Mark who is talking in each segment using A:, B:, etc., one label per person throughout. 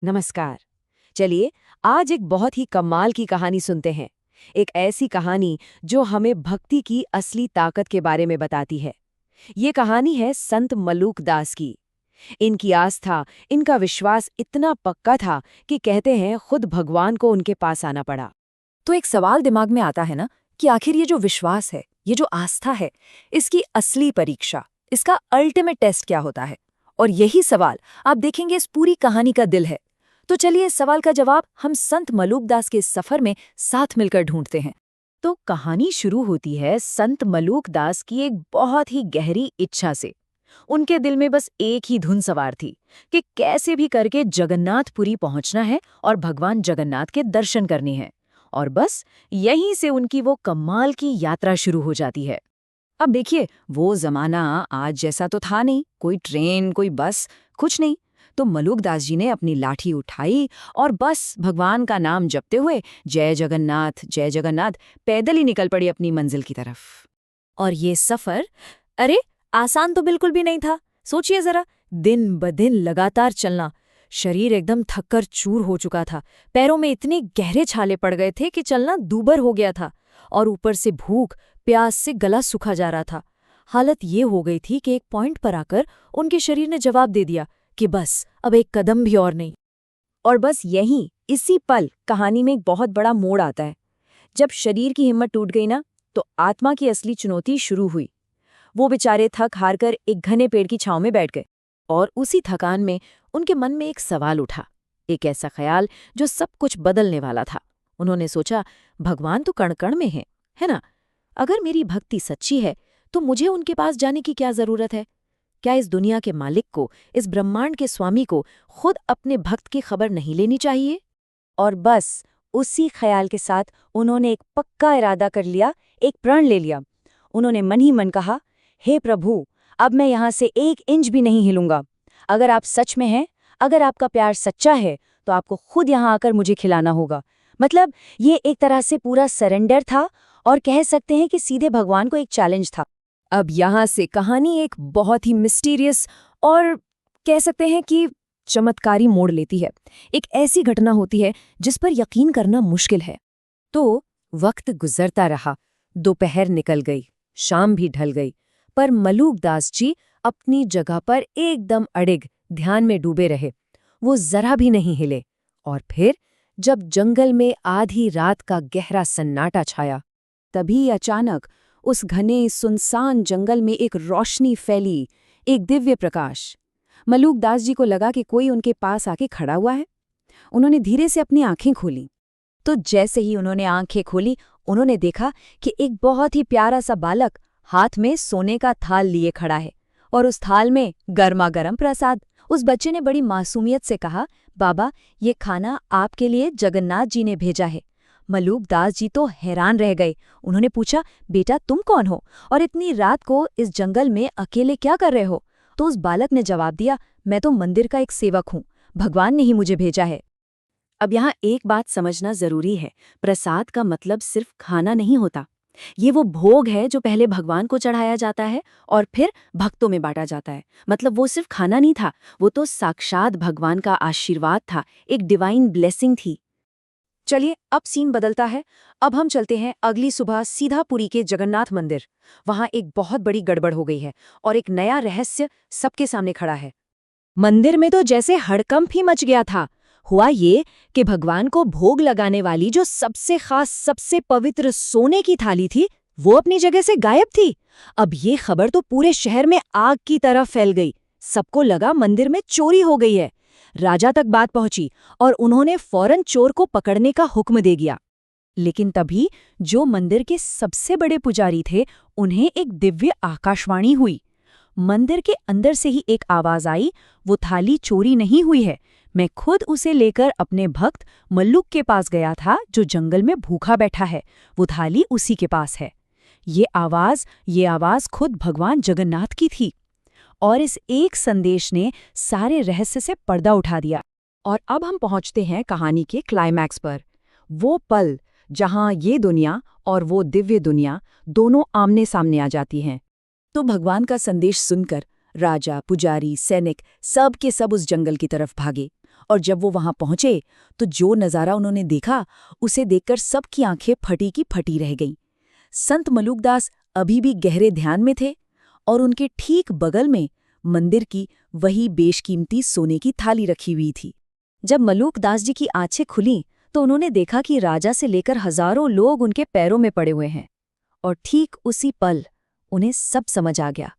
A: नमस्कार। चलिए, आज एक बहुत ही कमाल की कहानी सुनते हैं। एक ऐसी कहानी जो हमें भक्ति की असली ताकत के बारे में बताती है। ये कहानी है संत मलूक दास की। इनकी आस्था, इनका विश्वास इतना पक्का था कि कहते हैं खुद भगवान को उनके पास आना पड़ा।
B: तो एक सवाल दिमाग में आता है ना कि आखिर ये जो विश्वास है, ये जो आस्था है, इसकी असली परीक्षा, इसका अल्टीमेट टेस्ट क्या होता है? और यही सवाल आप देखेंगे इस पूरी कहानी का दिल है। तो चलिए इस सवाल का जवाब हम संत मलूकदास के इस सफर में साथ मिलकर ढूंढते हैं।
A: तो कहानी शुरू होती है संत मलूक दास की एक बहुत ही गहरी इच्छा से। उनके दिल में बस एक ही धुन सवार थी कि कैसे भी करके जगन्नाथपुरी पहुंचना है और भगवान जगन्नाथ के दर्शन करने हैं। और बस यहीं से उनकी वो कमाल की यात्रा शुरू हो जाती है। अब देखिए, वो जमाना आज जैसा तो था नहीं, कोई ट्रेन, कोई बस, कुछ नहीं। तो मलूकदास जी ने अपनी लाठी उठाई और बस भगवान का नाम जपते हुए जय जगन्नाथ पैदल ही निकल पड़ी अपनी मंजिल की तरफ।
B: और ये सफर, अरे आसान तो बिल्कुल भी नहीं था। सोचिए जरा, दिन ब दिन लगातार चलना। शरीर एकदम थककर चूर हो चुका था। पैरों में इतने गहरे छाले पड़ गए थे कि चलना दूभर हो गया था। और ऊपर से भूख प्यास से गला सूखा जा रहा था। हालत ये हो गई थी कि एक पॉइंट पर आकर उनके शरीर ने जवाब दे दिया कि बस अब एक कदम भी और नहीं।
A: और बस यहीं, इसी पल कहानी में एक बहुत बड़ा मोड़ आता है। जब शरीर की हिम्मत टूट गई ना, तो आत्मा की असली चुनौती शुरू हुई। वो बेचारे थक हार कर एक घने पेड़ की छांव में बैठ गए। और उसी थकान में उनके मन में एक सवाल उठा, एक ऐसा ख्याल जो सब कुछ बदलने वाला था। उन्होंने सोचा, भगवान तो कण कण में है ना? अगर मेरी भक्ति सच्ची है तो मुझे उनके पास जाने की क्या जरूरत है? क्या इस दुनिया के मालिक को, इस ब्रह्मांड के स्वामी को खुद अपने भक्त की खबर नहीं लेनी चाहिए? और बस उसी ख्याल के साथ उन्होंने एक पक्का इरादा कर लिया, एक प्रण ले लिया। उन्होंने मन ही मन कहा, हे प्रभु, अब मैं यहाँ से 1 इंच भी नहीं हिलूंगा। अगर आप सच में हैं, अगर आपका प्यार सच्चा है, तो आपको खुद यहाँ आकर मुझे खिलाना होगा। मतलब ये एक तरह से पूरा सरेंडर था, और कह सकते हैं कि सीधे भगवान को एक चैलेंज था। अब यहाँ से कहानी एक बहुत ही मिस्टीरियस और कह सकते हैं कि चमत्कारी मोड़ लेती है। एक ऐसी घटना होती है जिस पर यकीन करना मुश्किल है। तो वक्त गुजरता रहा, दोपहर निकल गई, शाम भी ढल गई, पर मलूकदास जी अपनी जगह पर एकदम अडिग ध्यान में डूबे रहे। वो जरा भी नहीं हिले। और फिर जब जंगल में आधी रात का गहरा सन्नाटा छाया, तभी अचानक उस घने सुनसान जंगल में एक रोशनी फैली, एक दिव्य प्रकाश। मलूकदास जी को लगा कि कोई उनके पास आके खड़ा हुआ है। उन्होंने धीरे से अपनी आंखें खोली। तो जैसे ही उन्होंने आंखें खोली, उन्होंने देखा कि एक बहुत ही प्यारा सा बालक हाथ में सोने का थाल लिए खड़ा है, और उस थाल में गर्मा गर्म प्रसाद। उस बच्चे ने बड़ी मासूमियत से कहा, बाबा, ये खाना आपके लिए जगन्नाथ जी ने भेजा है। मलूकदास जी तो हैरान रह गए। उन्होंने पूछा, बेटा तुम कौन हो और इतनी रात को इस जंगल में अकेले क्या कर रहे हो? तो उस बालक ने जवाब दिया, मैं तो मंदिर का एक सेवक हूँ, भगवान ने ही मुझे भेजा है। अब यहाँ एक बात समझना जरूरी है, प्रसाद का मतलब सिर्फ खाना नहीं होता। ये वो भोग है जो पहले भगवान को चढ़ाया जाता है और फिर भक्तों में बांटा जाता है। मतलब वो सिर्फ खाना नहीं था, वो तो साक्षात भगवान का आशीर्वाद था, एक डिवाइन ब्लेसिंग थी। चलिए, अब सीन बदलता है। अब हम चलते हैं अगली सुबह सीधा पुरी के जगन्नाथ मंदिर। वहां एक बहुत बड़ी गड़बड़ हो गई है और एक नया रहस्य सबके सामने खड़ा है। मंदिर में तो जैसे हड़कंप ही मच गया था। हुआ ये कि भगवान को भोग लगाने वाली जो सबसे खास, सबसे पवित्र सोने की थाली थी, वो अपनी जगह से गायब थी। अब ये खबर तो पूरे शहर में आग की तरह फैल गई। सबको लगा मंदिर में चोरी हो गई है। राजा तक बात पहुंची और उन्होंने फौरन चोर को पकड़ने का हुक्म दे दिया। लेकिन तभी जो मंदिर के सबसे बड़े पुजारी थे, उन्हें एक दिव्य आकाशवाणी हुई। मंदिर के अंदर से ही एक आवाज आई, वो थाली चोरी नहीं हुई है, मैं खुद उसे लेकर अपने भक्त मल्लुक के पास गया था जो जंगल में भूखा बैठा है, वो थाली उसी के पास है। ये आवाज खुद भगवान जगन्नाथ की थी। और इस एक संदेश ने सारे रहस्य से पर्दा उठा दिया। और अब हम पहुंचते हैं कहानी के क्लाइमैक्स पर, वो पल जहां ये दुनिया और वो दिव्य दुनिया दोनों आमने सामने आ जाती हैं। तो भगवान का संदेश सुनकर राजा, पुजारी, सैनिक सब के सब उस जंगल की तरफ भागे और जब वो वहां पहुंचे तो जो नज़ारा उन्होंने देखा उसे देखकर सबकी आंखें फटी की फटी रह गईं। संत मलूकदास अभी भी गहरे ध्यान में थे और उनके ठीक बगल में मंदिर की वही बेशकीमती सोने की थाली रखी हुई थी। जब मलूकदास जी की आंखें खुलीं तो उन्होंने देखा कि राजा से लेकर हजारों लोग उनके पैरों में पड़े हुए हैं। और ठीक उसी पल उन्हें सब समझ आ गया।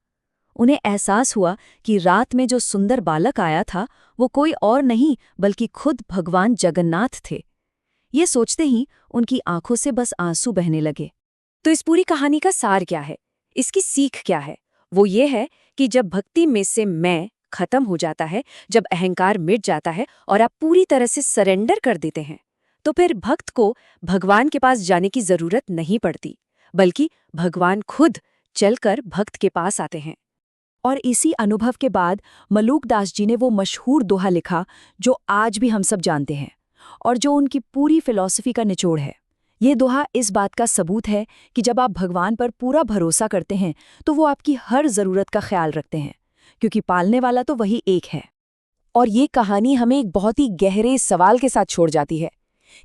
A: उन्हें एहसास हुआ कि रात में जो सुंदर बालक आया था वो कोई और नहीं बल्कि खुद भगवान जगन्नाथ थे। ये सोचते ही उनकी आंखों से बस आंसू बहने लगे। तो इस पूरी कहानी का सार क्या है? इसकी सीख क्या है? वो ये है कि जब भक्ति में से मैं खत्म हो जाता है, जब अहंकार मिट जाता है और आप पूरी तरह से सरेंडर कर देते हैं, तो फिर भक्त को भगवान के पास जाने की जरूरत नहीं पड़ती, बल्कि भगवान खुद चलकर भक्त के पास आते हैं। और इसी अनुभव के बाद मलूकदास जी ने वो मशहूर दोहा लिखा जो आज भी हम सब जानते हैं और जो उनकी पूरी फिलॉसफी का निचोड़ है। ये दोहा इस बात का सबूत है कि जब आप भगवान पर पूरा भरोसा करते हैं तो वो आपकी हर ज़रूरत का ख्याल रखते हैं, क्योंकि पालने वाला तो वही एक है। और ये कहानी हमें एक बहुत ही गहरे सवाल के साथ छोड़ जाती है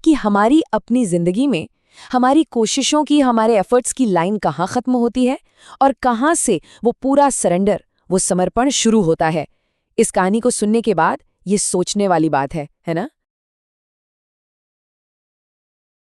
A: कि हमारी अपनी ज़िंदगी में हमारी कोशिशों की, हमारे एफर्ट्स की लाइन कहाँ ख़त्म होती है और कहाँ से वो पूरा सरेंडर, वो समर्पण शुरू होता है। इस कहानी को सुनने के बाद ये सोचने वाली बात है ना?